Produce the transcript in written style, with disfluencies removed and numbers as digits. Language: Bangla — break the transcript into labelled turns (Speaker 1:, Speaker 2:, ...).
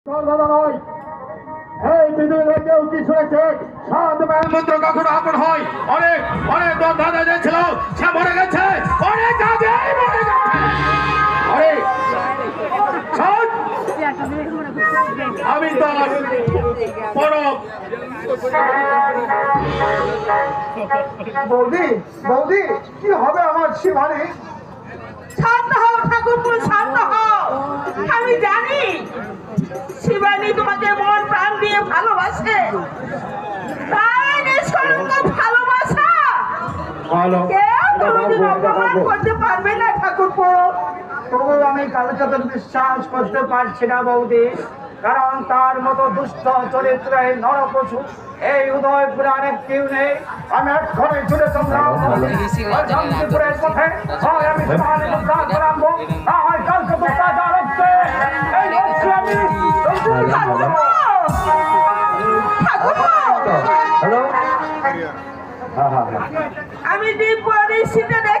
Speaker 1: এই পৃথিবীতে কেউ কি শুনেছে সাত মায়ের মন্ত্র কখনো আপন হয়? অনেক অনেক দাদা যে ছিল সে মরে গেছে, অনেক আগেই মরে গেছে। অনেক শোন, আমি তার পরম
Speaker 2: বৌদি বৌদি কি হবে আমার শিবানী?
Speaker 3: শান্ত হও ঠাকুরপুর, শান্ত হও। আমি জানি শিবানী তোমাকে মন প্রাণ দিয়ে ভালোবাসে, তাই নিঃসঙ্গ ভালোবাসা
Speaker 1: ভালো
Speaker 3: কেউ কোনোদিন অপমান করতে পারবে না ঠাকুরপুর।
Speaker 2: তবু আমি কালচাতন বিশ্বাস করতে পারছি না বৌদি, কারণ তার মতো দুষ্ট চরিত্রের নরপশু এই উদয়পুরে অনেক কেউ নেই। আমি এক্ষণে ছুটে চললাম শান্তিপুরের পথে। হয় আমি শিবানীকে উদ্ধার করে আনবো, না হয় কালচাতন রাজা রক্ষে এই বলছি আমি।
Speaker 3: ঠাকুরপো, ঠাকুরপো,
Speaker 1: হ্যালো,
Speaker 3: আমি দ্বীপ শীতে